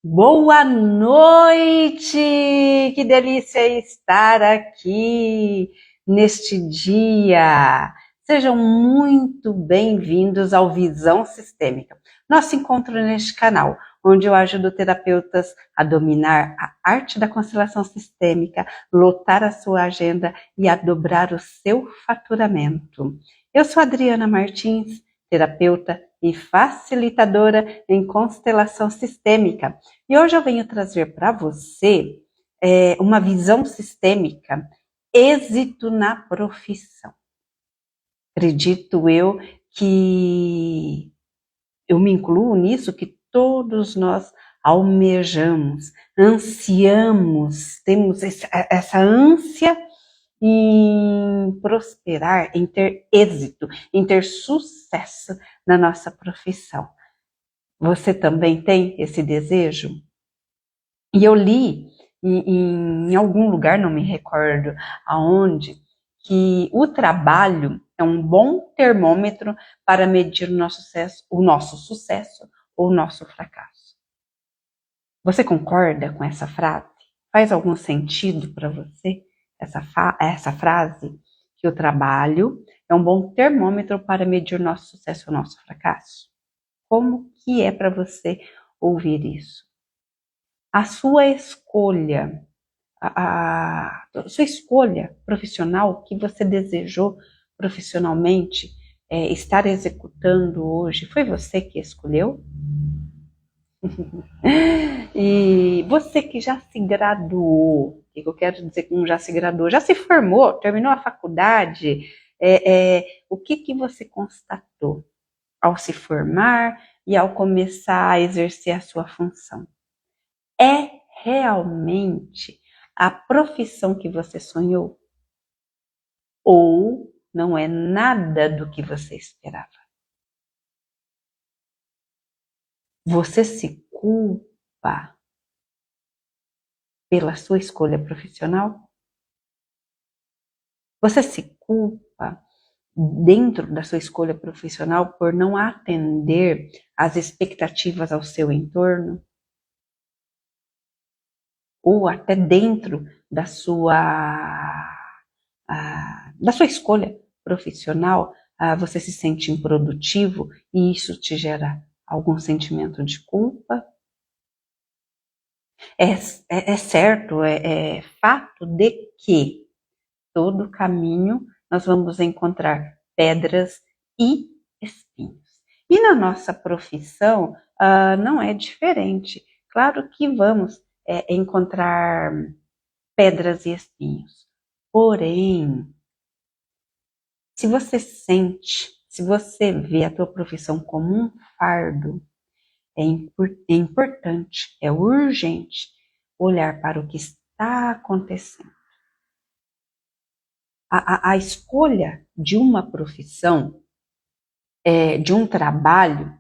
Boa noite! Que delícia estar aqui neste dia. Sejam muito bem-vindos ao Visão Sistêmica, nosso encontro neste canal, onde eu ajudo terapeutas a dominar a arte da constelação sistêmica, lotar a sua agenda e a dobrar o seu faturamento. Eu sou Adriana Martins, terapeuta e facilitadora em constelação sistêmica. E hoje eu venho trazer para você uma visão sistêmica, êxito na profissão. Acredito eu que eu me incluo nisso, que todos nós almejamos, ansiamos, temos essa ânsia em prosperar, em ter êxito, em ter sucesso na nossa profissão. Você também tem esse desejo? E eu li em algum lugar, não me recordo aonde, que o trabalho é um bom termômetro para medir o nosso sucesso ou o nosso fracasso. Você concorda com essa frase? Faz algum sentido para você essa frase? Que o trabalho é um bom termômetro para medir o nosso sucesso ou o nosso fracasso? Como que é para você ouvir isso? A sua escolha, a sua escolha profissional que você desejou profissionalmente estar executando hoje, foi você que escolheu? E você que já se graduou, o que eu quero dizer com já se graduou? Já se formou, terminou a faculdade, o que você constatou ao se formar e ao começar a exercer a sua função? É realmente a profissão que você sonhou? Ou não é nada do que você esperava? Você se culpa pela sua escolha profissional? Você se culpa dentro da sua escolha profissional por não atender às expectativas ao seu entorno? Ou até dentro da sua escolha profissional, você se sente improdutivo e isso te gera algum sentimento de culpa? É certo, é fato de que todo caminho nós vamos encontrar pedras e espinhos. E na nossa profissão não é diferente. Claro que vamos encontrar pedras e espinhos. Porém, se você vê a tua profissão como um fardo, é importante, é urgente olhar para o que está acontecendo. A escolha de uma profissão, de um trabalho,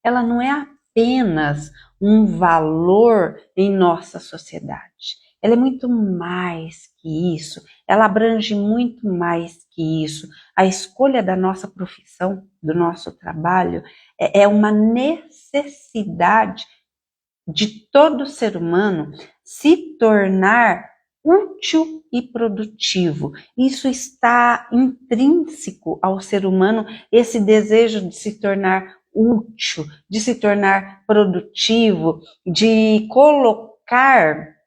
ela não é apenas um valor em nossa sociedade. Ela é muito mais que isso, ela abrange muito mais que isso. A escolha da nossa profissão, do nosso trabalho, é uma necessidade de todo ser humano se tornar útil e produtivo. Isso está intrínseco ao ser humano, esse desejo de se tornar útil, de se tornar produtivo, de colocar,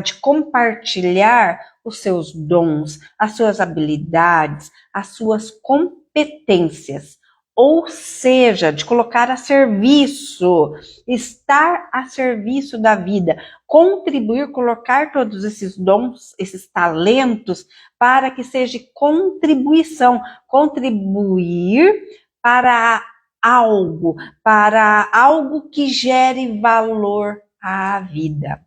de compartilhar os seus dons, as suas habilidades, as suas competências. Ou seja, de colocar a serviço, estar a serviço da vida, contribuir, colocar todos esses dons, esses talentos, para que seja contribuição, contribuir para algo que gere valor à vida.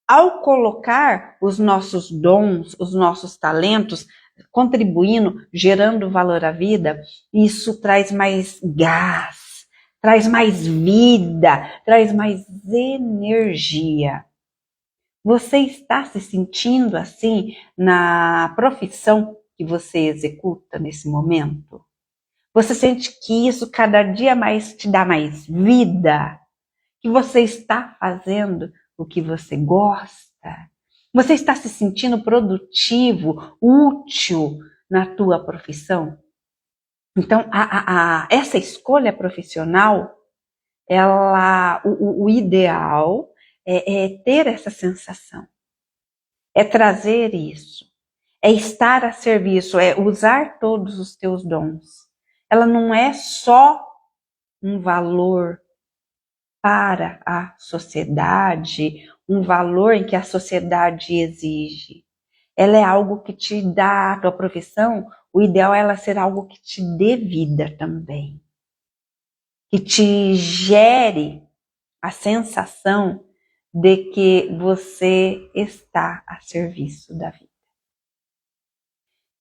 Ao colocar os nossos dons, os nossos talentos, contribuindo, gerando valor à vida, isso traz mais gás, traz mais vida, traz mais energia. Você está se sentindo assim na profissão que você executa nesse momento? Você sente que isso cada dia mais te dá mais vida? Que você está fazendo o que você gosta? Você está se sentindo produtivo, útil na tua profissão? Então, essa escolha profissional, o ideal é ter essa sensação, é trazer isso, é estar a serviço, é usar todos os teus dons. Ela não é só um valor para a sociedade, um valor em que a sociedade exige. Ela é algo que te dá, a tua profissão, o ideal é ela ser algo que te dê vida também. Que te gere a sensação de que você está a serviço da vida.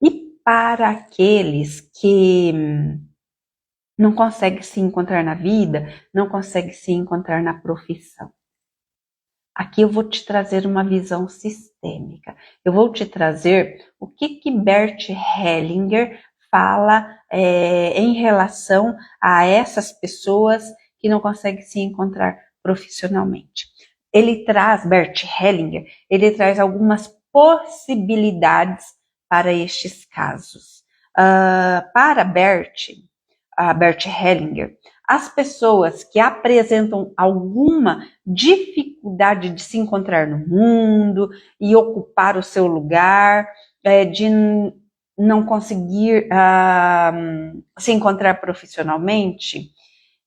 E para aqueles que não conseguem se encontrar na vida, não conseguem se encontrar na profissão, aqui eu vou te trazer uma visão sistêmica. Eu vou te trazer o que Bert Hellinger fala em relação a essas pessoas que não conseguem se encontrar profissionalmente. Bert Hellinger, ele traz algumas possibilidades para estes casos. Para Bert Hellinger, as pessoas que apresentam alguma dificuldade de se encontrar no mundo e ocupar o seu lugar, de não conseguir se encontrar profissionalmente,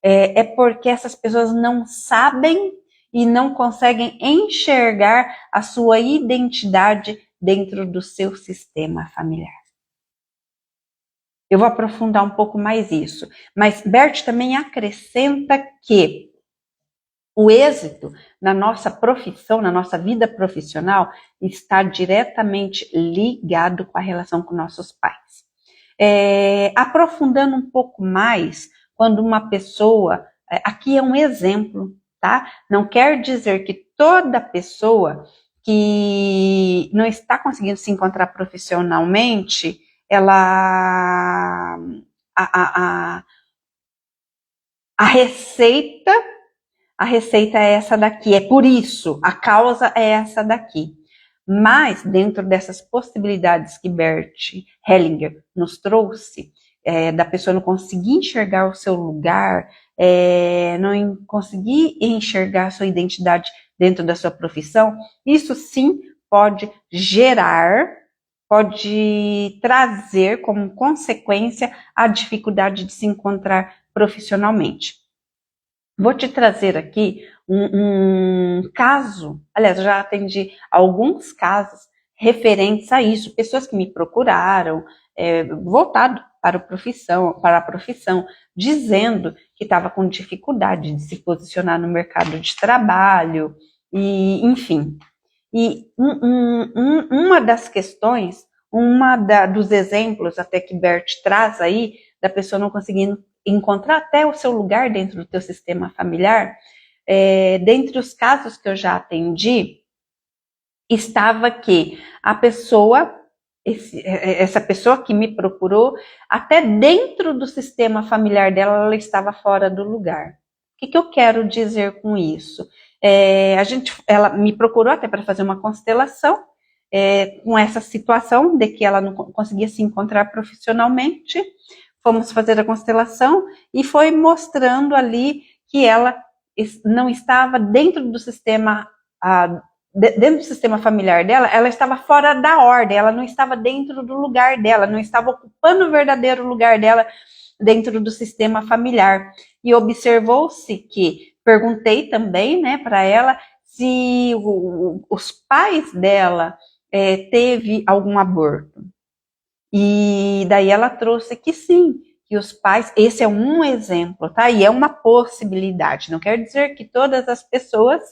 é porque essas pessoas não sabem e não conseguem enxergar a sua identidade dentro do seu sistema familiar. Eu vou aprofundar um pouco mais isso. Mas Bert também acrescenta que o êxito na nossa profissão, na nossa vida profissional, está diretamente ligado com a relação com nossos pais. Aprofundando um pouco mais, quando uma pessoa... Aqui é um exemplo, tá? Não quer dizer que toda pessoa que não está conseguindo se encontrar profissionalmente... A receita é essa daqui, é por isso, a causa é essa daqui. Mas, dentro dessas possibilidades que Bert Hellinger nos trouxe, da pessoa não conseguir enxergar o seu lugar, não conseguir enxergar a sua identidade dentro da sua profissão, isso sim pode trazer como consequência a dificuldade de se encontrar profissionalmente. Vou te trazer aqui um caso, aliás, eu já atendi alguns casos referentes a isso, pessoas que me procuraram, voltado para a profissão, dizendo que estava com dificuldade de se posicionar no mercado de trabalho, e enfim. E uma das questões, dos exemplos até que Bert traz aí, da pessoa não conseguindo encontrar até o seu lugar dentro do teu sistema familiar, dentre os casos que eu já atendi, estava que a pessoa, essa pessoa que me procurou, até dentro do sistema familiar dela, ela estava fora do lugar. O que eu quero dizer com isso? Ela me procurou até para fazer uma constelação, com essa situação de que ela não conseguia se encontrar profissionalmente. Fomos fazer a constelação e foi mostrando ali que ela não estava dentro do sistema familiar dela, ela estava fora da ordem, ela não estava dentro do lugar dela, não estava ocupando o verdadeiro lugar dela dentro do sistema familiar. E observou-se que, perguntei também, né, para ela se os pais dela teve algum aborto. E daí ela trouxe que sim, que os pais, esse é um exemplo, tá? E é uma possibilidade, não quer dizer que todas as pessoas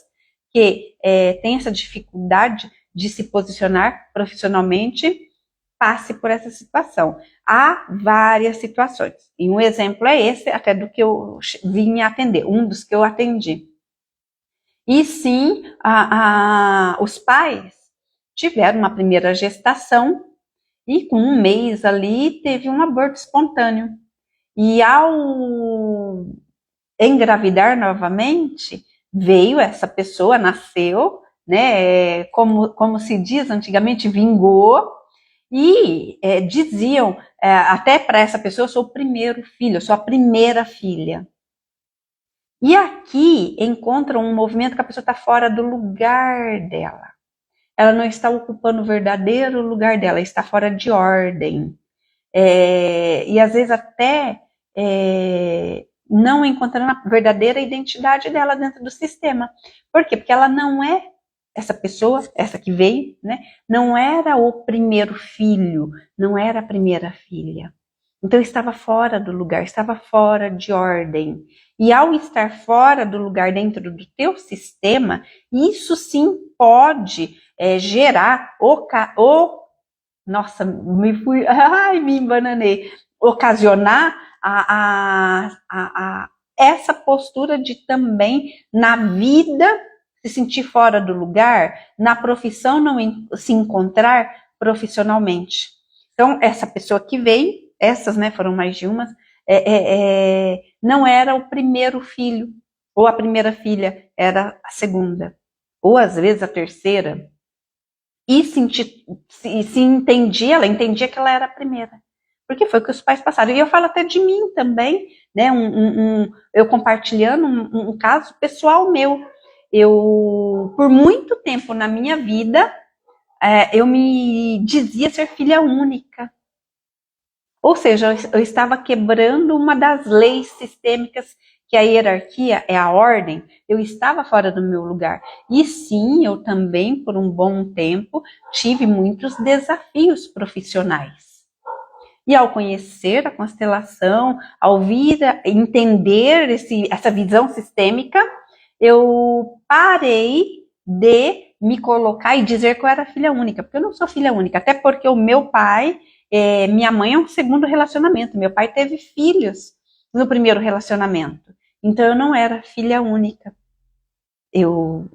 que têm essa dificuldade de se posicionar profissionalmente passe por essa situação. Há várias situações. E um exemplo é esse, até do que eu vim atender, um dos que eu atendi. E sim, os pais tiveram uma primeira gestação e com um mês ali teve um aborto espontâneo. E ao engravidar novamente, veio essa pessoa, nasceu, né, como se diz antigamente, vingou, e diziam, até para essa pessoa, eu sou o primeiro filho, eu sou a primeira filha. E aqui encontra um movimento que a pessoa está fora do lugar dela. Ela não está ocupando o verdadeiro lugar dela, está fora de ordem. E às vezes até não encontrando a verdadeira identidade dela dentro do sistema. Por quê? Porque ela não é essa pessoa, essa que veio, né? Não era o primeiro filho, não era a primeira filha. Então estava fora do lugar, estava fora de ordem. E ao estar fora do lugar dentro do teu sistema, isso sim pode gerar nossa, me embananei, ocasionar essa postura de também na vida se sentir fora do lugar, na profissão não se encontrar profissionalmente. Então, essa pessoa que veio, essas, né, foram mais de umas, não era o primeiro filho, ou a primeira filha, era a segunda, ou às vezes a terceira, e se entendia, ela entendia que ela era a primeira, porque foi o que os pais passaram. E eu falo até de mim também, né, eu compartilhando um caso pessoal meu. Eu, por muito tempo na minha vida, eu me dizia ser filha única. Ou seja, eu estava quebrando uma das leis sistêmicas, que a hierarquia é a ordem. Eu estava fora do meu lugar. E sim, eu também, por um bom tempo, tive muitos desafios profissionais. E ao conhecer a constelação, ao entender essa visão sistêmica, eu parei de me colocar e dizer que eu era filha única, porque eu não sou filha única, até porque o meu pai, minha mãe é um segundo relacionamento, meu pai teve filhos no primeiro relacionamento, então eu não era filha única, eu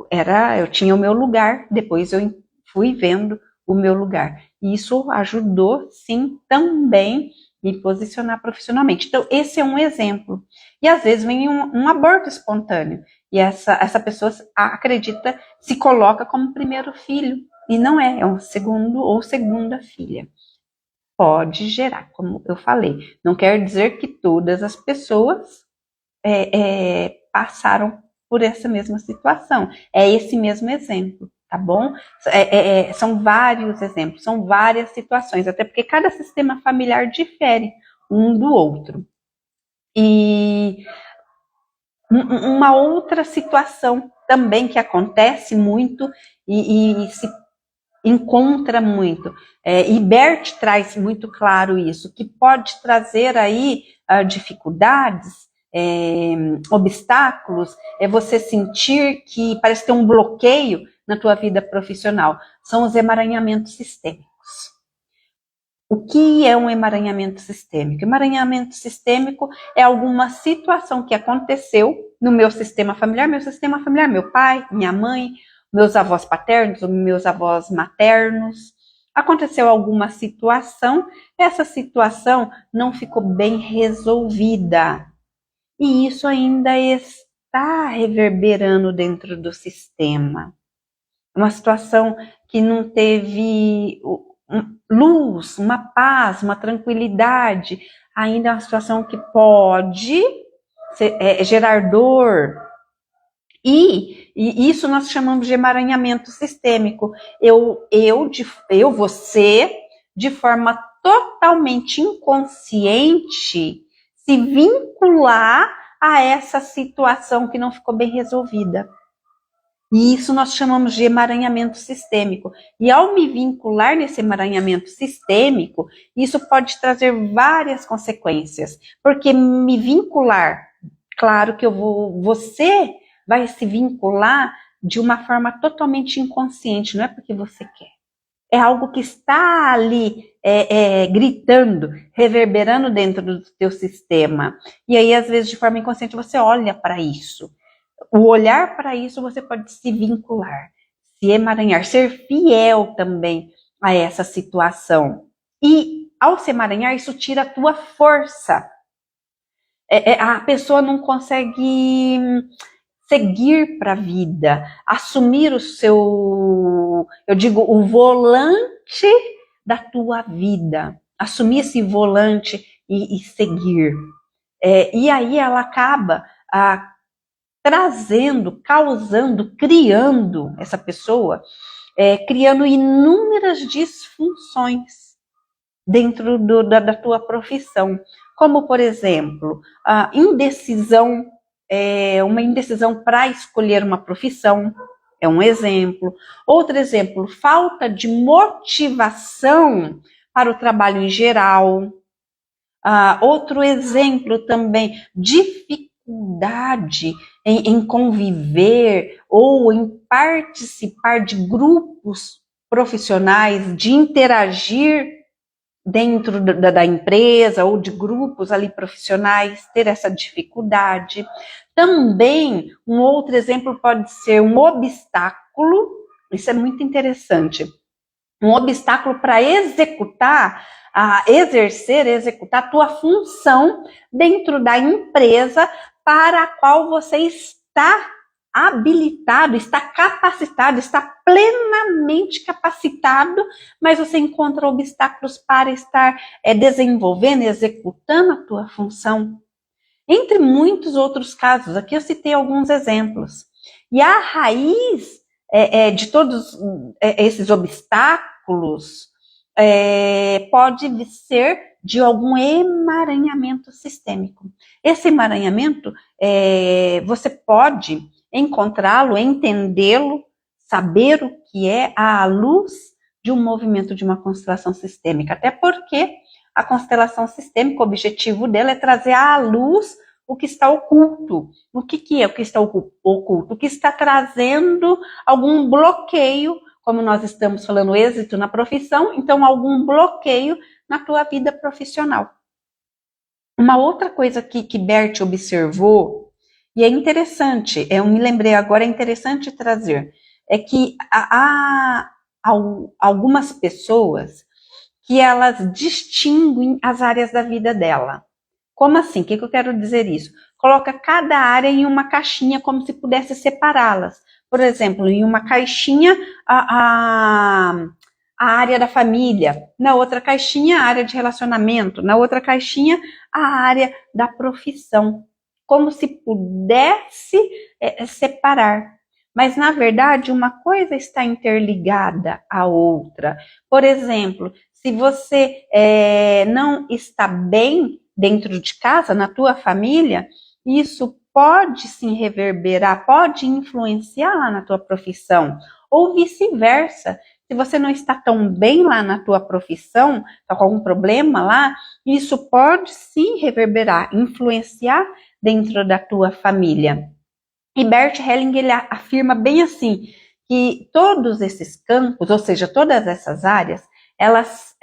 tinha o meu lugar, depois eu fui vendo o meu lugar, e isso ajudou sim também me posicionar profissionalmente. Então esse é um exemplo, e às vezes vem um aborto espontâneo, e essa pessoa acredita, se coloca como primeiro filho, e não é um segundo ou segunda filha. Pode gerar, como eu falei. Não quer dizer que todas as pessoas passaram por essa mesma situação. É esse mesmo exemplo, tá bom? São vários exemplos, são várias situações, até porque cada sistema familiar difere um do outro. E uma outra situação também que acontece muito e se encontra muito, e Bert traz muito claro isso, que pode trazer aí dificuldades, obstáculos, é você sentir que parece ter um bloqueio na tua vida profissional, são os emaranhamentos sistêmicos. O que é um emaranhamento sistêmico? Emaranhamento sistêmico é alguma situação que aconteceu no meu sistema familiar, meu pai, minha mãe, meus avós paternos, meus avós maternos. Aconteceu alguma situação, essa situação não ficou bem resolvida. E isso ainda está reverberando dentro do sistema. Uma situação que não teve luz, uma paz, uma tranquilidade, ainda é uma situação que pode gerar dor. E isso nós chamamos de emaranhamento sistêmico. Você, de forma totalmente inconsciente, se vincular a essa situação que não ficou bem resolvida. E isso nós chamamos de emaranhamento sistêmico. E ao me vincular nesse emaranhamento sistêmico, isso pode trazer várias consequências. Porque me vincular, claro que você vai se vincular de uma forma totalmente inconsciente, não é porque você quer. É algo que está ali gritando, reverberando dentro do teu sistema. E aí, às vezes, de forma inconsciente, você olha para isso. O olhar para isso, você pode se vincular, se emaranhar, ser fiel também a essa situação. E ao se emaranhar, isso tira a tua força. A pessoa não consegue seguir para a vida, assumir o seu, eu digo, o volante da tua vida, assumir esse volante e seguir. E aí ela acaba trazendo, causando, criando essa pessoa, criando inúmeras disfunções dentro da tua profissão, como, por exemplo, a indecisão, uma indecisão para escolher uma profissão, é um exemplo. Outro exemplo, falta de motivação para o trabalho em geral. Outro exemplo também, dificuldade em conviver ou em participar de grupos profissionais, de interagir dentro da empresa ou de grupos ali profissionais, ter essa dificuldade. Também, um outro exemplo pode ser um obstáculo, isso é muito interessante, um obstáculo para executar a tua função dentro da empresa para a qual você está habilitado, está capacitado, está plenamente capacitado, mas você encontra obstáculos para estar desenvolvendo, executando a tua função. Entre muitos outros casos, aqui eu citei alguns exemplos. E a raiz de todos esses obstáculos pode ser de algum emaranhamento sistêmico. Esse emaranhamento, você pode encontrá-lo, entendê-lo, saber o que é à luz de um movimento de uma constelação sistêmica. Até porque a constelação sistêmica, o objetivo dela é trazer à luz o que está oculto. O que é o que está oculto? O que está trazendo algum bloqueio, como nós estamos falando, êxito na profissão, então algum bloqueio na tua vida profissional. Uma outra coisa que Bert observou, e é interessante, eu me lembrei agora, é interessante trazer, é que há algumas pessoas que elas distinguem as áreas da vida dela. Como assim? O que eu quero dizer isso? Coloca cada área em uma caixinha como se pudesse separá-las. Por exemplo, em uma caixinha a área da família, na outra caixinha a área de relacionamento, na outra caixinha a área da profissão. Como se pudesse separar. Mas, na verdade, uma coisa está interligada à outra. Por exemplo, se você não está bem dentro de casa, na tua família, isso pode sim reverberar, pode influenciar lá na tua profissão, ou vice-versa. Se você não está tão bem lá na tua profissão, está com algum problema lá, isso pode sim reverberar, influenciar dentro da tua família. E Bert Helling, ele afirma bem assim, que todos esses campos, ou seja, todas essas áreas, elas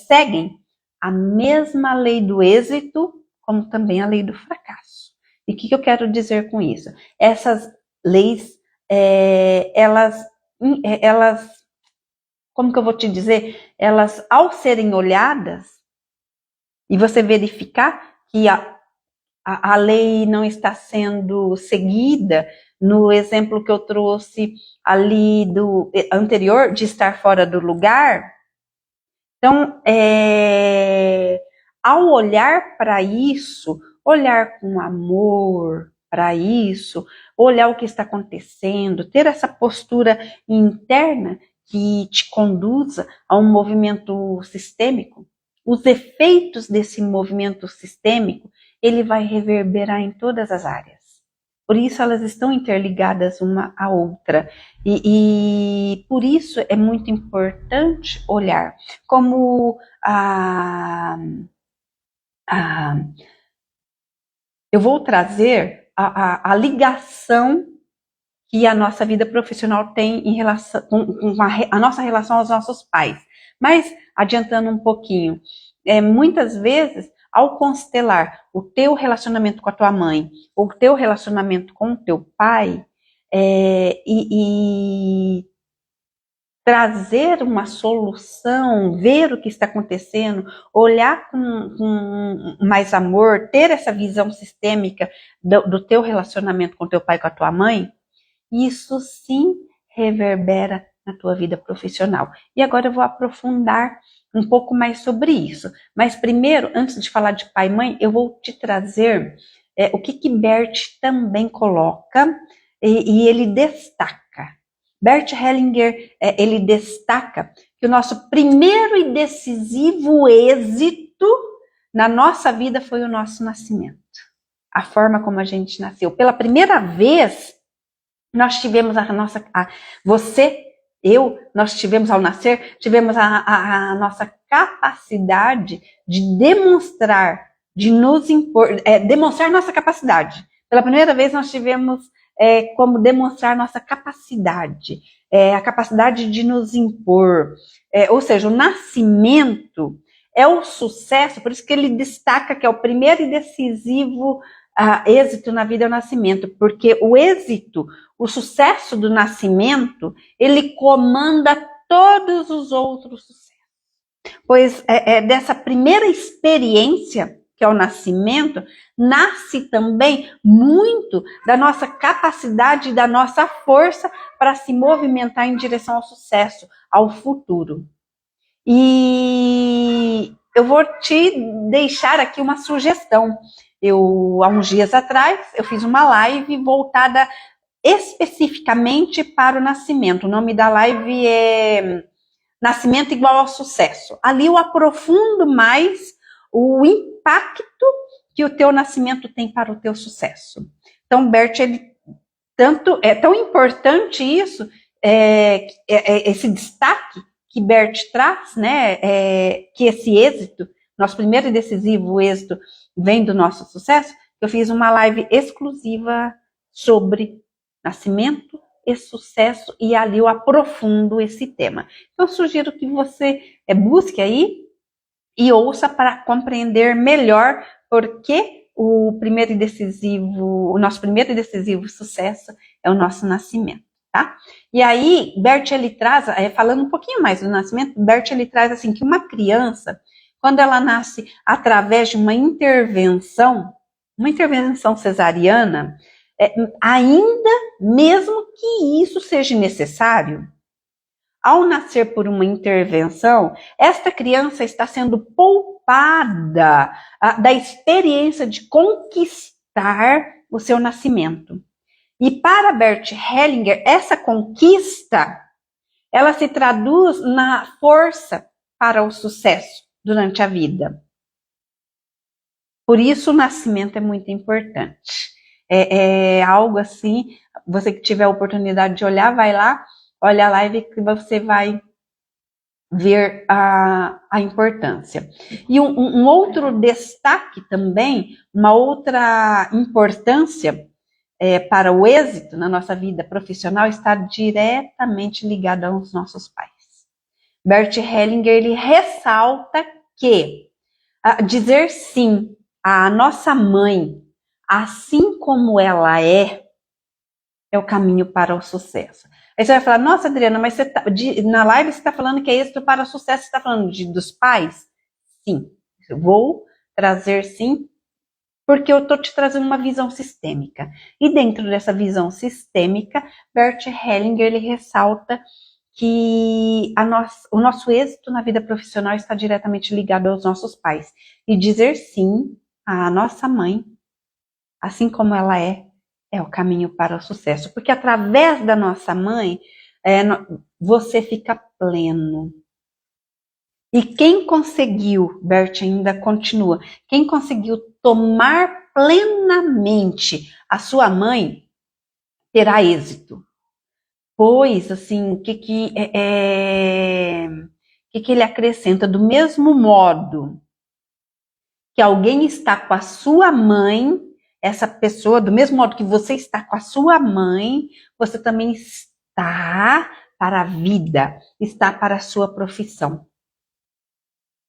seguem a mesma lei do êxito, como também a lei do fracasso. E o que eu quero dizer com isso? Essas leis, elas, como que eu vou te dizer? Elas, ao serem olhadas, e você verificar que a lei não está sendo seguida, no exemplo que eu trouxe ali do anterior, de estar fora do lugar. Então, ao olhar para isso, olhar com amor para isso, olhar o que está acontecendo, ter essa postura interna que te conduza a um movimento sistêmico, os efeitos desse movimento sistêmico, ele vai reverberar em todas as áreas. Por isso elas estão interligadas uma à outra. E por isso é muito importante olhar como eu vou trazer a ligação que a nossa vida profissional tem em relação com a nossa relação aos nossos pais. Mas, adiantando um pouquinho, muitas vezes, ao constelar o teu relacionamento com a tua mãe, ou o teu relacionamento com o teu pai, trazer uma solução, ver o que está acontecendo, olhar com mais amor, ter essa visão sistêmica do teu relacionamento com teu pai e com a tua mãe, isso sim reverbera na tua vida profissional. E agora eu vou aprofundar um pouco mais sobre isso. Mas primeiro, antes de falar de pai e mãe, eu vou te trazer o que Bert também coloca e ele destaca. Bert Hellinger, ele destaca que o nosso primeiro e decisivo êxito na nossa vida foi o nosso nascimento. A forma como a gente nasceu. Pela primeira vez, nós tivemos nós tivemos ao nascer, tivemos a nossa capacidade de demonstrar, de nos impor, demonstrar nossa capacidade. Pela primeira vez nós tivemos como demonstrar nossa capacidade, a capacidade de nos impor. Ou seja, o nascimento é o sucesso, por isso que ele destaca que é o primeiro e decisivo êxito na vida é o nascimento, porque o êxito, o sucesso do nascimento, ele comanda todos os outros sucessos. Pois dessa primeira experiência, que é o nascimento, nasce também muito da nossa capacidade, da nossa força para se movimentar em direção ao sucesso, ao futuro. E eu vou te deixar aqui uma sugestão. Há uns dias atrás, eu fiz uma live voltada especificamente para o nascimento. O nome da live é Nascimento igual ao sucesso. Ali eu aprofundo mais o impacto que o teu nascimento tem para o teu sucesso. Então, Bert, é tão importante isso, esse destaque que Bert traz, né? Que esse êxito, nosso primeiro e decisivo êxito, vem do nosso sucesso. Eu fiz uma live exclusiva sobre nascimento e sucesso, e ali eu aprofundo esse tema. Então, eu sugiro que você busque aí e ouça para compreender melhor por que o nosso primeiro e decisivo sucesso é o nosso nascimento, tá? E aí, Bert, ele traz, falando um pouquinho mais do nascimento, Bert, ele traz assim, que uma criança, quando ela nasce através de uma intervenção cesariana, ainda mesmo que isso seja necessário, ao nascer por uma intervenção, esta criança está sendo poupada da experiência de conquistar o seu nascimento. E para Bert Hellinger, essa conquista, ela se traduz na força para o sucesso durante a vida. Por isso o nascimento é muito importante. É algo assim, você que tiver a oportunidade de olhar, vai lá, olha a live que você vai ver a importância. E um outro destaque também, uma outra importância para o êxito na nossa vida profissional está diretamente ligada aos nossos pais. Bert Hellinger, ele ressalta que dizer sim à nossa mãe, assim como ela é o caminho para o sucesso. Aí você vai falar, nossa, Adriana, mas na live você está falando que é êxito para o sucesso, você está falando dos pais? Sim, eu vou trazer sim, porque eu estou te trazendo uma visão sistêmica. E dentro dessa visão sistêmica, Bert Hellinger, ele ressalta que o nosso êxito na vida profissional está diretamente ligado aos nossos pais. E dizer sim à nossa mãe, assim como ela é o caminho para o sucesso. Porque através da nossa mãe, você fica pleno. E quem conseguiu, Bert ainda continua, quem conseguiu tomar plenamente a sua mãe, terá êxito. Pois, assim, o que ele acrescenta? Do mesmo modo que alguém está com a sua mãe, essa pessoa, do mesmo modo que você está com a sua mãe, você também está para a vida, está para a sua profissão.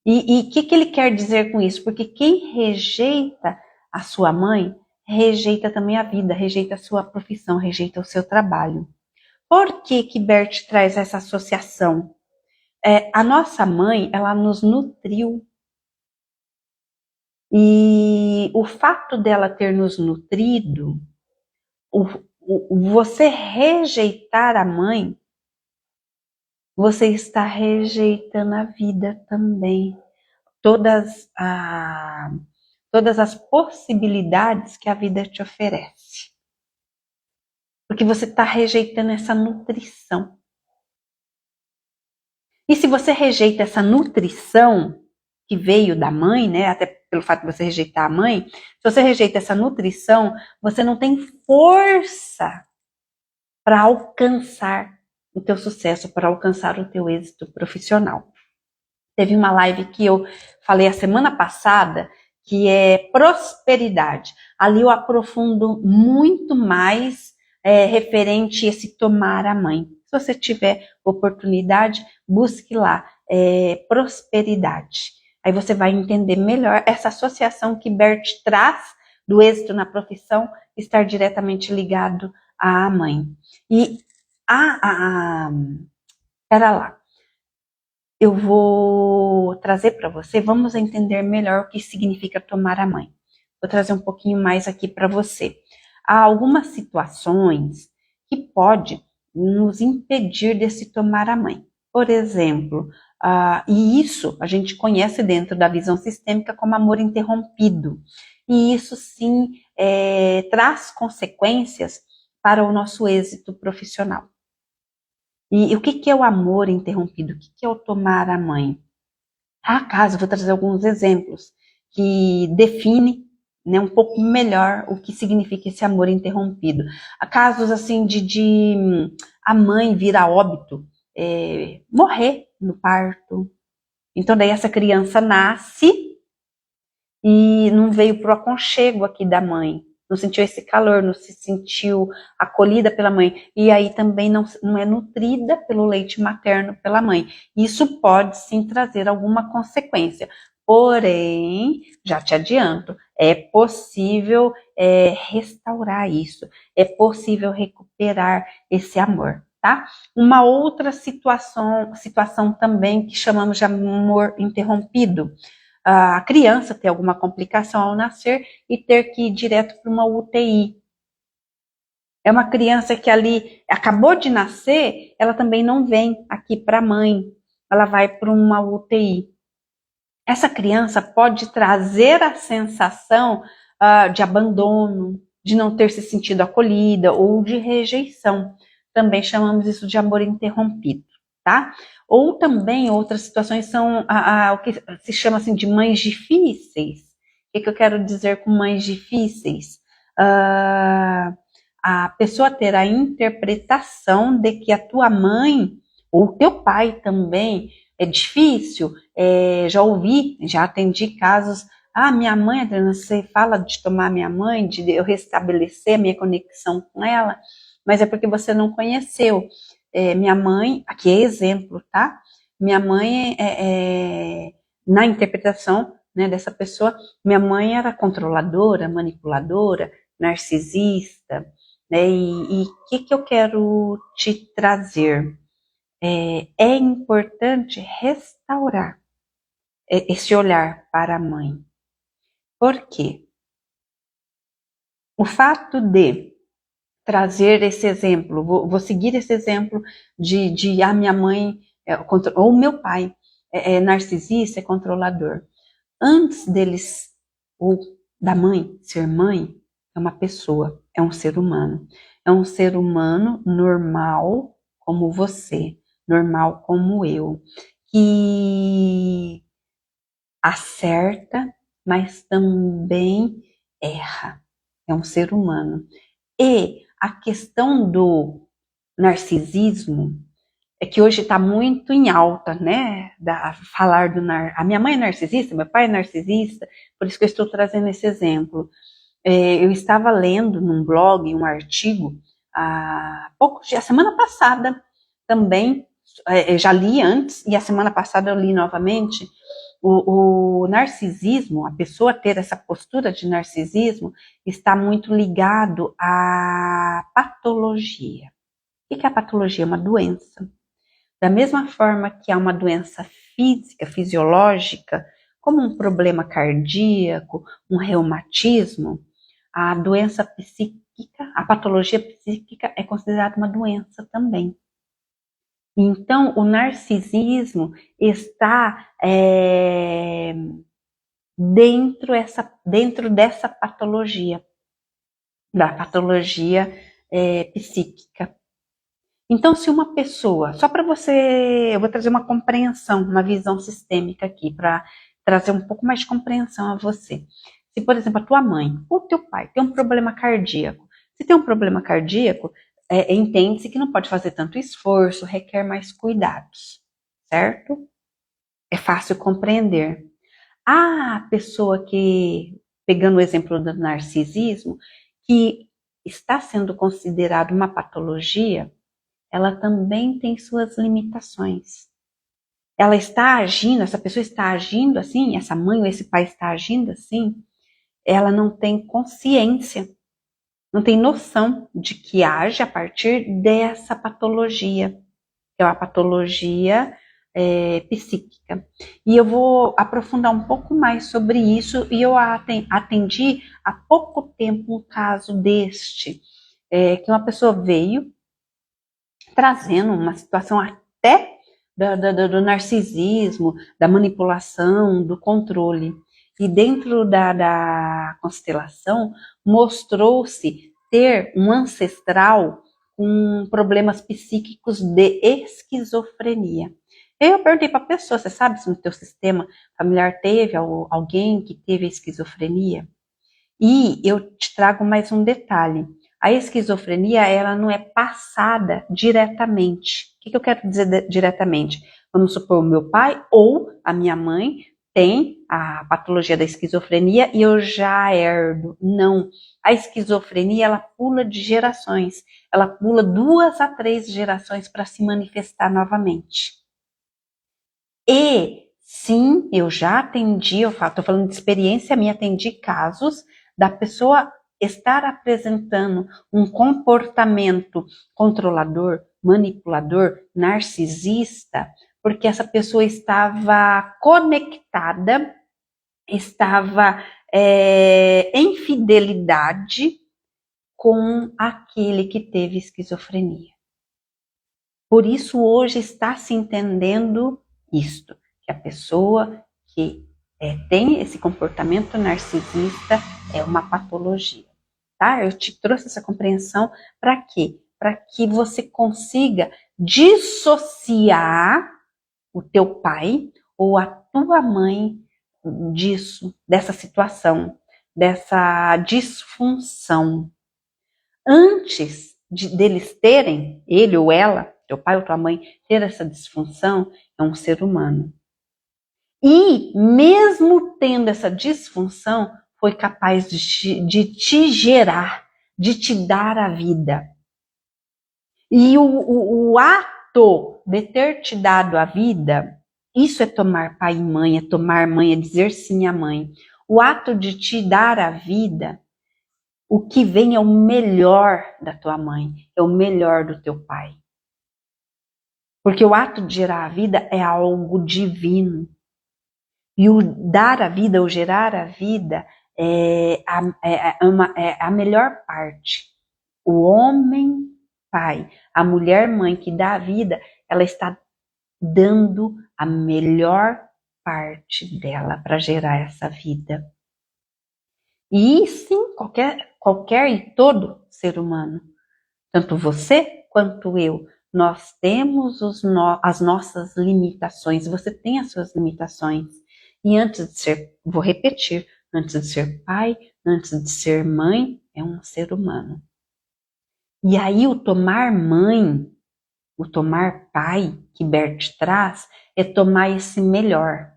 E o que ele quer dizer com isso? Porque quem rejeita a sua mãe, rejeita também a vida, rejeita a sua profissão, rejeita o seu trabalho. Por que que Bert traz essa associação? A nossa mãe, ela nos nutriu. E o fato dela ter nos nutrido, você rejeitar a mãe, você está rejeitando a vida também. Todas, todas as possibilidades que a vida te oferece. Porque você está rejeitando essa nutrição. E se você rejeita essa nutrição que veio da mãe, né, até pelo fato de você rejeitar a mãe, se você rejeita essa nutrição, você não tem força para alcançar o teu sucesso, para alcançar o teu êxito profissional. Teve uma live que eu falei a semana passada, que é prosperidade. Ali eu aprofundo muito mais referente a esse tomar a mãe. Se você tiver oportunidade, busque lá, prosperidade. Aí você vai entender melhor essa associação que Bert traz do êxito na profissão estar diretamente ligado à mãe. E pera lá. Eu vou trazer para você, vamos entender melhor o que significa tomar a mãe. Vou trazer um pouquinho mais aqui para você. Há algumas situações que podem nos impedir desse tomar a mãe. Por exemplo, e isso a gente conhece dentro da visão sistêmica como amor interrompido. E isso sim traz consequências para o nosso êxito profissional. E o que é o amor interrompido? O que é o tomar a mãe? Há casos, vou trazer alguns exemplos, que define, né, um pouco melhor o que significa esse amor interrompido. Há casos assim de a mãe vir a óbito, morrer no parto. Então daí essa criança nasce e não veio para o aconchego aqui da mãe. Não sentiu esse calor, não se sentiu acolhida pela mãe. E aí também não é nutrida pelo leite materno pela mãe. Isso pode sim trazer alguma consequência. Porém, já te adianto, é possível restaurar isso. É possível recuperar esse amor, tá? Uma outra situação também que chamamos de amor interrompido. A criança ter alguma complicação ao nascer e ter que ir direto para uma UTI. É uma criança que ali acabou de nascer, ela também não vem aqui para a mãe, ela vai para uma UTI. Essa criança pode trazer a sensação de abandono, de não ter se sentido acolhida ou de rejeição. Também chamamos isso de amor interrompido, tá? Ou também outras situações são o que se chama assim de mães difíceis. O que eu quero dizer com mães difíceis? A pessoa ter a interpretação de que a tua mãe ou teu pai também é difícil. Já ouvi, já atendi casos. Minha mãe, Adriana, você fala de tomar minha mãe, de eu restabelecer a minha conexão com ela, mas é porque você não conheceu. Minha mãe, aqui é exemplo, tá? Minha mãe, na interpretação, né, dessa pessoa, minha mãe era controladora, manipuladora, narcisista, né? E o que eu quero te trazer? É importante restaurar esse olhar para a mãe. Por quê? O fato de trazer esse exemplo, vou seguir esse exemplo de minha mãe, ou meu pai, é narcisista, é controlador. Antes deles, ou da mãe ser mãe, é uma pessoa, é um ser humano. É um ser humano normal como você, normal como eu, que acerta, mas também erra. É um ser humano. E a questão do narcisismo é que hoje está muito em alta, né? Falar a minha mãe é narcisista, meu pai é narcisista, por isso que eu estou trazendo esse exemplo. Eu estava lendo num blog um artigo a semana passada também, já li antes e a semana passada eu li novamente. O narcisismo, a pessoa ter essa postura de narcisismo, está muito ligado à patologia. O que é a patologia? É uma doença. Da mesma forma que há uma doença física, fisiológica, como um problema cardíaco, um reumatismo, a doença psíquica, a patologia psíquica é considerada uma doença também. Então, o narcisismo está dentro dessa patologia, da patologia psíquica. Então, se uma pessoa, só para você, eu vou trazer uma compreensão, uma visão sistêmica aqui, para trazer um pouco mais de compreensão a você. Se, por exemplo, a tua mãe ou teu pai tem um problema cardíaco, se tem um problema cardíaco, entende-se que não pode fazer tanto esforço, requer mais cuidados, certo? É fácil compreender. A pessoa que, pegando o exemplo do narcisismo, que está sendo considerado uma patologia, ela também tem suas limitações. Ela está agindo, essa pessoa está agindo assim, essa mãe ou esse pai está agindo assim, ela não tem consciência, não tem noção de que age a partir dessa patologia, que é uma patologia psíquica. E eu vou aprofundar um pouco mais sobre isso, e eu atendi há pouco tempo um caso deste, que uma pessoa veio trazendo uma situação até do narcisismo, da manipulação, do controle. E dentro da constelação, mostrou-se ter um ancestral com problemas psíquicos de esquizofrenia. Eu perguntei para a pessoa, você sabe se no teu sistema familiar teve alguém que teve esquizofrenia? E eu te trago mais um detalhe. A esquizofrenia, ela não é passada diretamente. O que eu quero dizer diretamente? Vamos supor, o meu pai ou a minha mãe tem a patologia da esquizofrenia e eu já herdo. Não. A esquizofrenia, ela pula de gerações. Ela pula 2 a 3 gerações para se manifestar novamente. E, sim, eu já atendi, estou falando de experiência minha, atendi casos da pessoa estar apresentando um comportamento controlador, manipulador, narcisista, porque essa pessoa estava conectada, estava em fidelidade com aquele que teve esquizofrenia. Por isso, hoje está se entendendo isto, que a pessoa que tem esse comportamento narcisista é uma patologia, tá? Eu te trouxe essa compreensão para quê? Para que você consiga dissociar o teu pai ou a tua mãe disso, dessa situação, dessa disfunção. Antes deles terem, ele ou ela, teu pai ou tua mãe, ter essa disfunção, é um ser humano. E, mesmo tendo essa disfunção, foi capaz de te gerar, de te dar a vida. E o ato de ter te dado a vida, isso é tomar pai e mãe, é tomar mãe, é dizer sim à mãe. O ato de te dar a vida, o que vem é o melhor da tua mãe, é o melhor do teu pai. Porque o ato de gerar a vida é algo divino. E o dar a vida, o gerar a vida, é a melhor parte. O homem pai, a mulher mãe que dá a vida, ela está dando a melhor parte dela para gerar essa vida. E sim, qualquer e todo ser humano, tanto você quanto eu, nós temos as nossas limitações, você tem as suas limitações. E antes de ser, vou repetir, antes de ser pai, antes de ser mãe, é um ser humano. E aí o tomar mãe, o tomar pai, que Bert traz, é tomar esse melhor,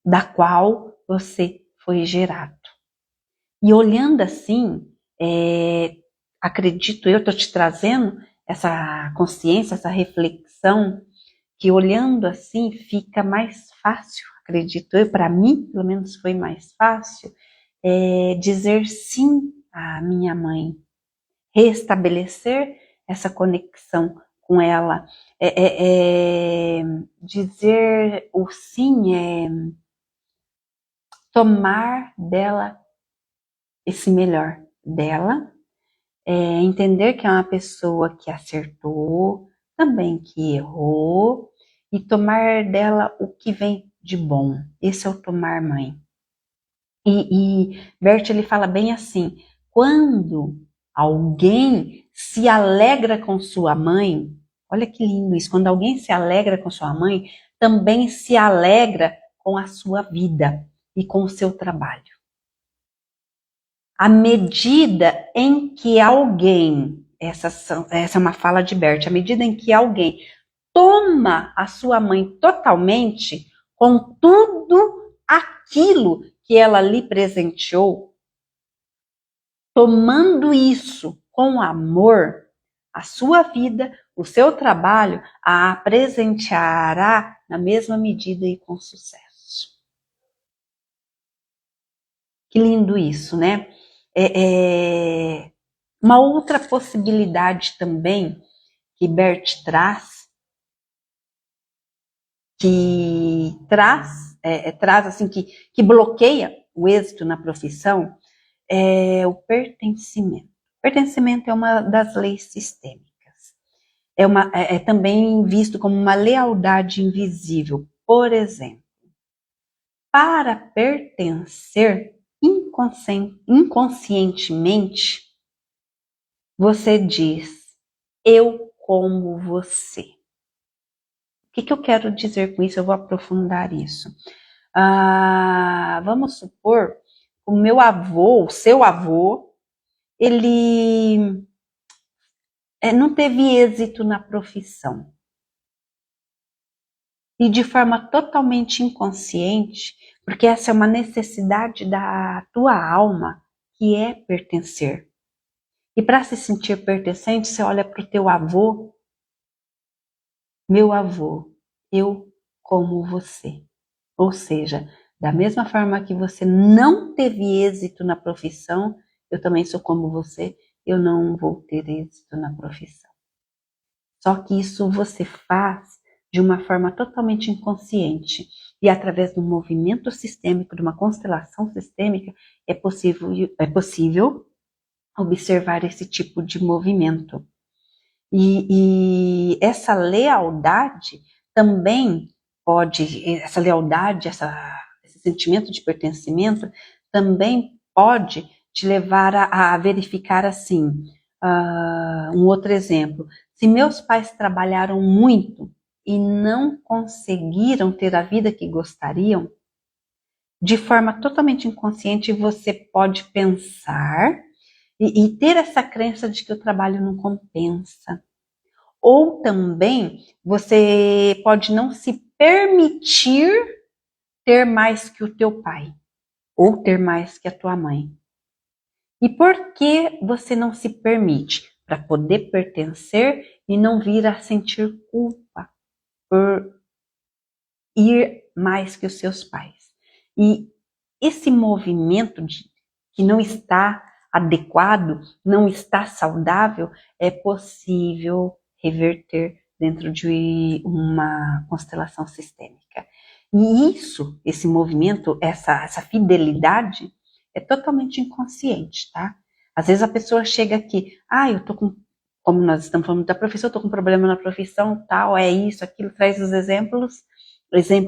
da qual você foi gerado. E olhando assim, acredito eu, estou te trazendo essa consciência, essa reflexão, que olhando assim fica mais fácil, acredito eu, para mim, pelo menos foi mais fácil, dizer sim à minha mãe, restabelecer essa conexão com ela. Dizer o sim é tomar dela esse melhor dela, entender que é uma pessoa que acertou, também que errou, e tomar dela o que vem de bom. Esse é o tomar mãe. E Bert, ele fala bem assim, quando alguém se alegra com sua mãe, olha que lindo isso, quando alguém se alegra com sua mãe, também se alegra com a sua vida e com o seu trabalho. À medida em que alguém, essa é uma fala de Bert, à medida em que alguém toma a sua mãe totalmente, com tudo aquilo que ela lhe presenteou, tomando isso com amor, a sua vida, o seu trabalho, a presenteará na mesma medida e com sucesso. Que lindo isso, né? Uma outra possibilidade também que Bert traz, assim, que bloqueia o êxito na profissão, é o pertencimento. Pertencimento é uma das leis sistêmicas. É também visto como uma lealdade invisível. Por exemplo, para pertencer inconscientemente, você diz, eu como você. O que eu quero dizer com isso? Eu vou aprofundar isso. Vamos supor, o meu avô, o seu avô, ele não teve êxito na profissão. E de forma totalmente inconsciente, porque essa é uma necessidade da tua alma, que é pertencer. E para se sentir pertencente, você olha para o teu avô, meu avô, eu como você. Ou seja, da mesma forma que você não teve êxito na profissão, eu também sou como você, eu não vou ter êxito na profissão. Só que isso você faz de uma forma totalmente inconsciente. E através do movimento sistêmico, de uma constelação sistêmica, é possível observar esse tipo de movimento. E essa lealdade também essa lealdade, esse sentimento de pertencimento, também pode te levar a verificar assim, um outro exemplo. Se meus pais trabalharam muito e não conseguiram ter a vida que gostariam, de forma totalmente inconsciente você pode pensar e ter essa crença de que o trabalho não compensa. Ou também você pode não se permitir ter mais que o teu pai, ou ter mais que a tua mãe. E por que você não se permite? Para poder pertencer e não vir a sentir culpa por ir mais que os seus pais. E esse movimento que não está adequado, não está saudável, é possível reverter dentro de uma constelação sistêmica. E esse movimento, essa fidelidade, é totalmente inconsciente, tá? Às vezes a pessoa chega aqui, eu tô com, como nós estamos falando da profissão, eu tô com problema na profissão, tal, é isso, aquilo, traz os exemplos assim,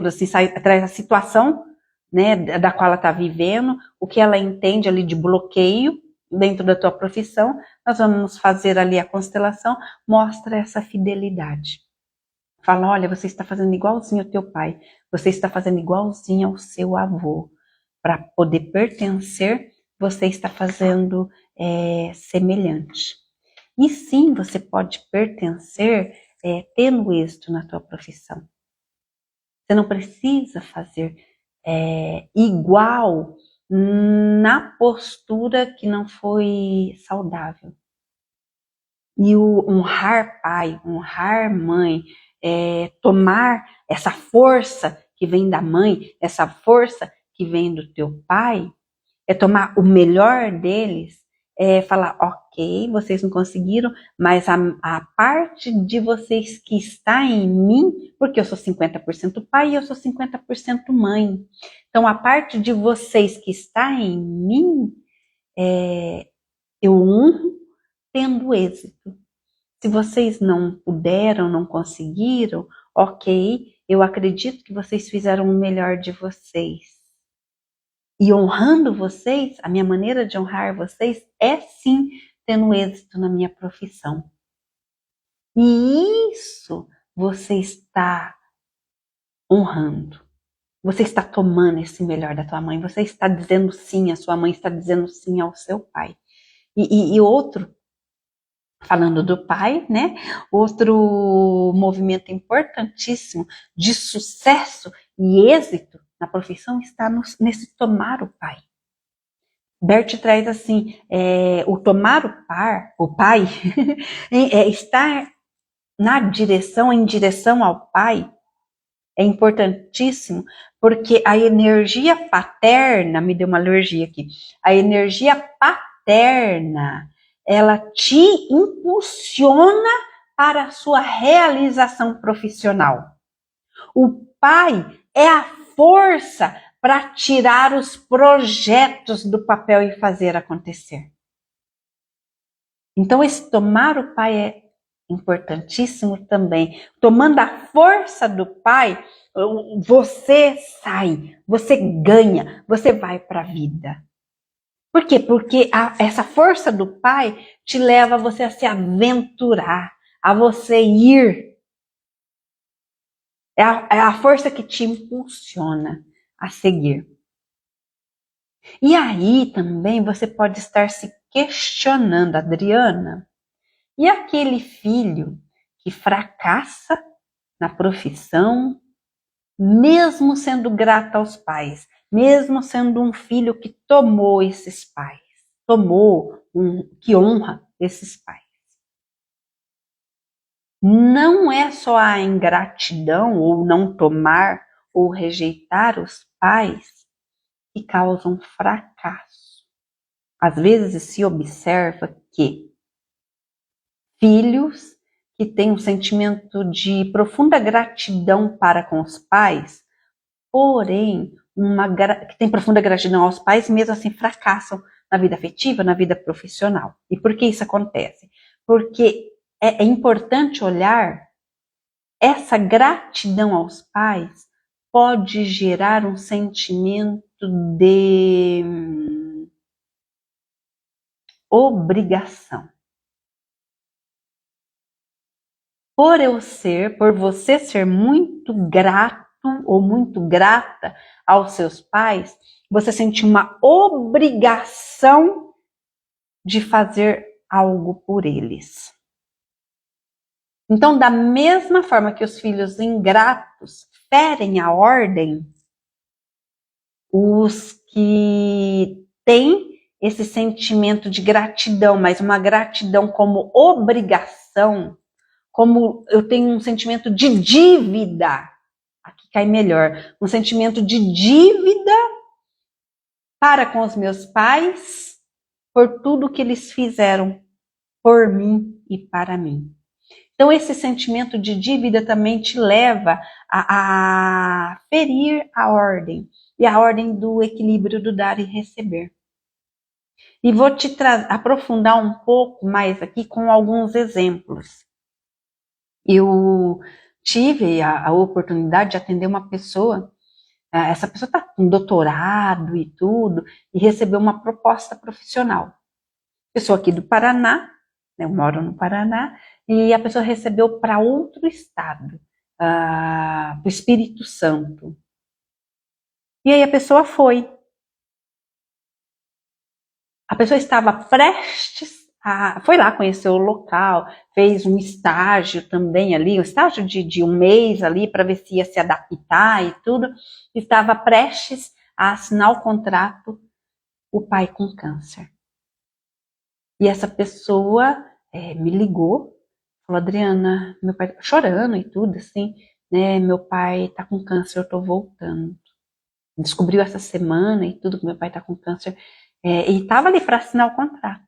traz a situação, né, da qual ela está vivendo, o que ela entende ali de bloqueio dentro da tua profissão, nós vamos fazer ali a constelação, mostra essa fidelidade. Fala, olha, você está fazendo igualzinho ao teu pai, você está fazendo igualzinho ao seu avô. Para poder pertencer, você está fazendo semelhante. E sim, você pode pertencer tendo êxito na tua profissão. Você não precisa fazer igual na postura que não foi saudável. E o honrar pai, honrar mãe, tomar essa força que vem da mãe, essa força que vem do teu pai, é tomar o melhor deles, falar, ok, vocês não conseguiram, mas a parte de vocês que está em mim, porque eu sou 50% pai e eu sou 50% mãe. Então, a parte de vocês que está em mim, eu honro tendo êxito. Se vocês não puderam, não conseguiram, ok, eu acredito que vocês fizeram o melhor de vocês. E honrando vocês, a minha maneira de honrar vocês é sim tendo êxito na minha profissão. E isso você está honrando. Você está tomando esse melhor da tua mãe. Você está dizendo sim, a sua mãe está dizendo sim ao seu pai. E outro, falando do pai, né? Outro movimento importantíssimo de sucesso e êxito na profissão está nesse tomar o pai. Bert traz assim, o tomar o pai, estar em direção ao pai, é importantíssimo, porque a energia paterna, me deu uma alergia aqui, a energia paterna, ela te impulsiona para a sua realização profissional. O pai é a força para tirar os projetos do papel e fazer acontecer. Então, esse tomar o pai é importantíssimo também. Tomando a força do pai, você sai, você ganha, você vai para a vida. Por quê? Porque essa força do pai te leva a você a se aventurar, a você ir. É a força que te impulsiona a seguir. E aí também você pode estar se questionando, Adriana, e aquele filho que fracassa na profissão, mesmo sendo grato aos pais, mesmo sendo um filho que tomou esses pais, que honra esses pais. Não é só a ingratidão ou não tomar ou rejeitar os pais que causam fracasso. Às vezes se observa que filhos que têm um sentimento de profunda gratidão para com os pais, porém, que tem profunda gratidão aos pais, mesmo assim fracassam na vida afetiva, na vida profissional. E por que isso acontece? Porque é importante olhar essa gratidão aos pais pode gerar um sentimento de obrigação. Por você ser muito grato ou muito grata aos seus pais, você sente uma obrigação de fazer algo por eles. Então, da mesma forma que os filhos ingratos ferem a ordem, os que têm esse sentimento de gratidão, mas uma gratidão como obrigação, como eu tenho um sentimento de dívida, aqui cai melhor, um sentimento de dívida para com os meus pais, por tudo que eles fizeram por mim e para mim. Então, esse sentimento de dívida também te leva a ferir a ordem, e a ordem do equilíbrio do dar e receber. E vou te aprofundar um pouco mais aqui com alguns exemplos. Eu tive a oportunidade de atender uma pessoa, essa pessoa está com doutorado e tudo, e recebeu uma proposta profissional. Pessoa aqui do Paraná, eu moro no Paraná, e a pessoa recebeu para outro estado, para o Espírito Santo. E aí a pessoa foi. A pessoa estava prestes foi lá conhecer o local, fez um estágio também ali, um estágio de um mês ali, para ver se ia se adaptar e tudo. Estava prestes a assinar o contrato, o pai com câncer. E essa pessoa me ligou, falou, Adriana, meu pai chorando e tudo, assim, né? Meu pai tá com câncer, eu tô voltando. Descobriu essa semana e tudo que meu pai tá com câncer. E tava ali para assinar o contrato.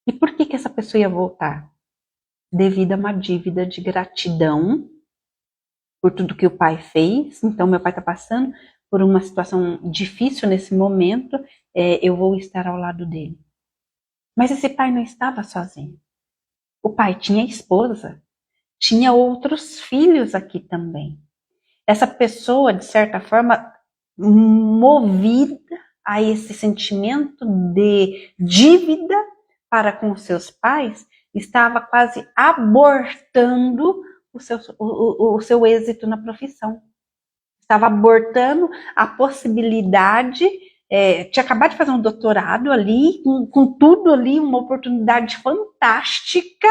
E por que essa pessoa ia voltar? Devido a uma dívida de gratidão por tudo que o pai fez. Então, meu pai está passando por uma situação difícil nesse momento, eu vou estar ao lado dele. Mas esse pai não estava sozinho. O pai tinha esposa, tinha outros filhos aqui também. Essa pessoa, de certa forma, movida a esse sentimento de dívida para com os seus pais, estava quase abortando o seu êxito na profissão. Estava abortando a possibilidade, tinha acabado de fazer um doutorado ali, com tudo ali, uma oportunidade fantástica,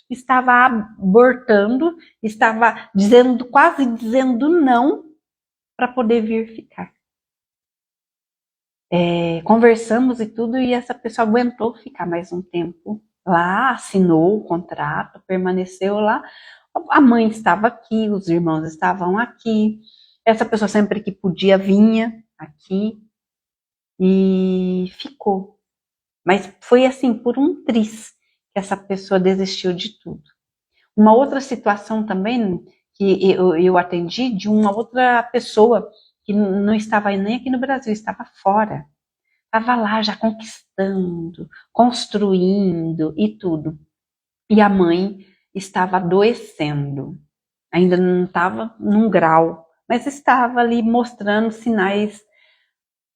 estava abortando, estava quase dizendo não para poder vir ficar. Conversamos e tudo, e essa pessoa aguentou ficar mais um tempo lá, assinou o contrato, permaneceu lá. A mãe estava aqui, os irmãos estavam aqui, essa pessoa sempre que podia vinha aqui e ficou. Mas foi assim, por um triz, que essa pessoa desistiu de tudo. Uma outra situação também que eu atendi de uma outra pessoa que não estava nem aqui no Brasil, estava fora. Estava lá já conquistando, construindo e tudo. E a mãe estava adoecendo. Ainda não estava num grau, mas estava ali mostrando sinais.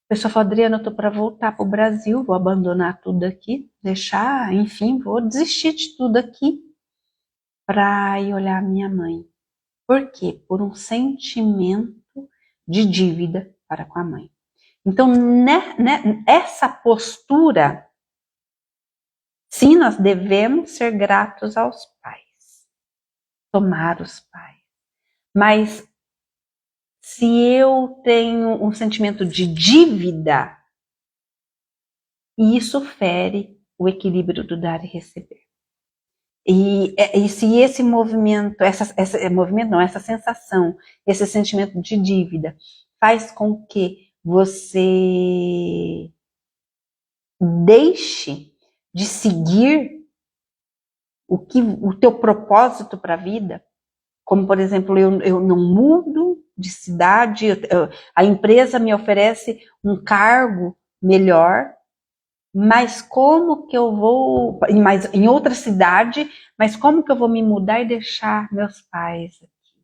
A pessoa falou, Adriana, eu estou para voltar para o Brasil, vou abandonar tudo aqui, deixar, enfim, vou desistir de tudo aqui para ir olhar a minha mãe. Por quê? Por um sentimento de dívida para com a mãe. Então, essa postura, sim, nós devemos ser gratos aos pais, tomar os pais. Mas se eu tenho um sentimento de dívida, isso fere o equilíbrio do dar e receber. E se esse movimento, essa sensação, esse sentimento de dívida faz com que você deixe de seguir o teu propósito para a vida, como por exemplo, eu não mudo de cidade, a empresa me oferece um cargo melhor, mas como que eu vou, em outra cidade, mas como que eu vou me mudar e deixar meus pais aqui?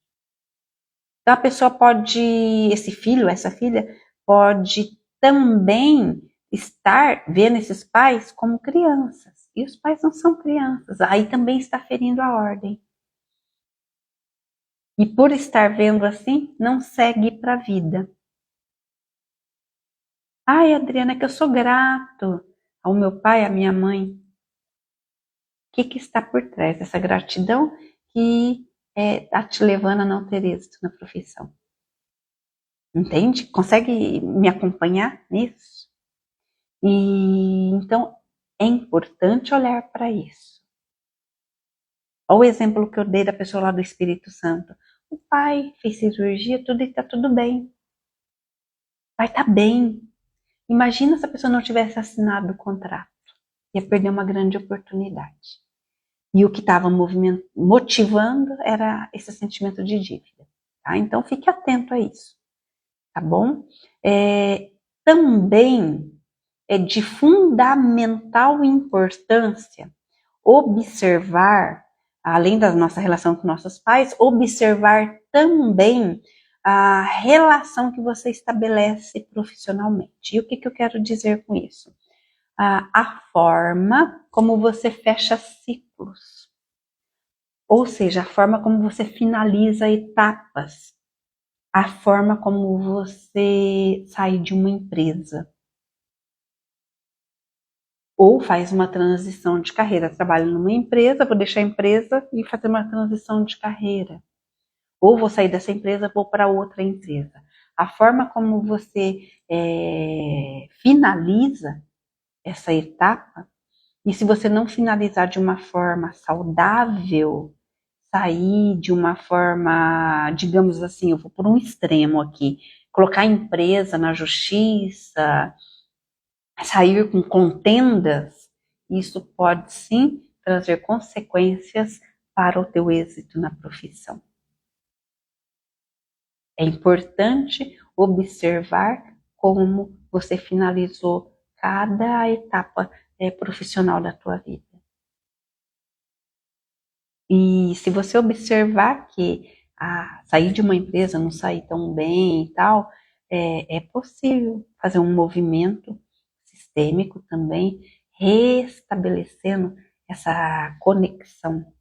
Então a pessoa pode, esse filho, essa filha, pode também estar vendo esses pais como crianças. E os pais não são crianças. Aí também está ferindo a ordem. E por estar vendo assim, não segue para a vida. Ai, Adriana, é que eu sou grato ao meu pai, à minha mãe. O que está por trás dessa gratidão que está te levando a não ter êxito na profissão? Entende? Consegue me acompanhar nisso? E então é importante olhar para isso. Olha o exemplo que eu dei da pessoa lá do Espírito Santo. O pai fez cirurgia, tudo e está tudo bem. Vai estar bem. Imagina se a pessoa não tivesse assinado o contrato. Ia perder uma grande oportunidade. E o que estava motivando era esse sentimento de dívida. Tá? Então fique atento a isso. Tá bom? Também é de fundamental importância observar, além da nossa relação com nossos pais, observar também a relação que você estabelece profissionalmente. E o que eu quero dizer com isso? A forma como você fecha ciclos. Ou seja, a forma como você finaliza etapas. A forma como você sai de uma empresa. Ou faz uma transição de carreira. Trabalho numa empresa, vou deixar a empresa e fazer uma transição de carreira. Ou vou sair dessa empresa, vou para outra empresa. A forma como você finaliza essa etapa, e se você não finalizar de uma forma saudável, sair de uma forma, digamos assim, eu vou por um extremo aqui, colocar a empresa na justiça, sair com contendas, isso pode sim trazer consequências para o teu êxito na profissão. É importante observar como você finalizou cada etapa profissional da tua vida. E se você observar que sair de uma empresa não sair tão bem e tal, é possível fazer um movimento sistêmico também, restabelecendo essa conexão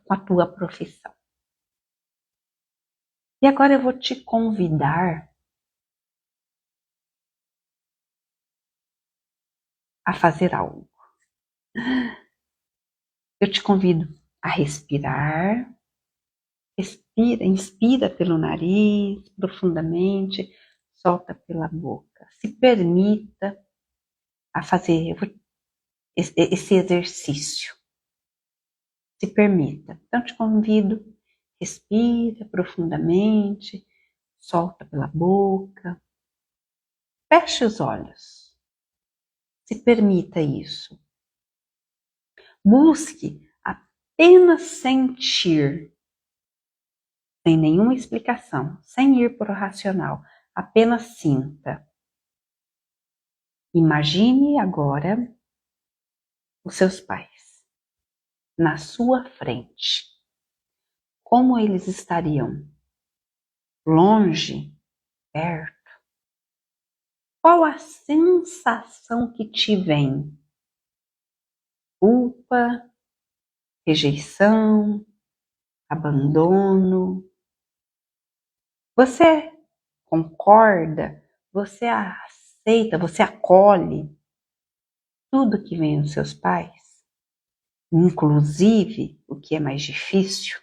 com a tua profissão. E agora eu vou te convidar a fazer algo. Eu te convido a respirar. Respira, inspira pelo nariz profundamente, solta pela boca. Se permita a fazer esse exercício. Se permita. Então te convido, respira profundamente, solta pela boca. Feche os olhos. Se permita isso. Busque apenas sentir, sem nenhuma explicação, sem ir para o racional. Apenas sinta. Imagine agora os seus pais na sua frente. Como eles estariam? Longe? Perto? Qual a sensação que te vem? Culpa? Rejeição? Abandono? Você concorda? Você aceita? Você acolhe tudo que vem dos seus pais? Inclusive o que é mais difícil?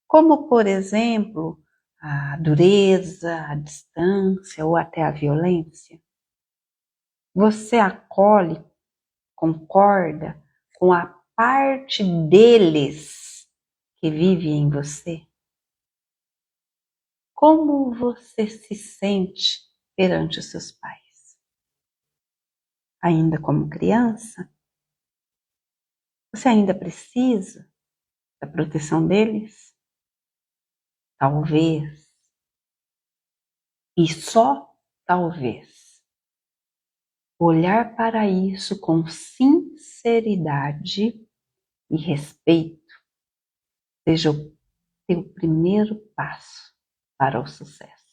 Como, por exemplo, a dureza, a distância ou até a violência? Você acolhe, concorda com a parte deles que vive em você? Como você se sente perante os seus pais? Ainda como criança? Você ainda precisa da proteção deles? Talvez, e só talvez, olhar para isso com sinceridade e respeito seja o teu primeiro passo para o sucesso.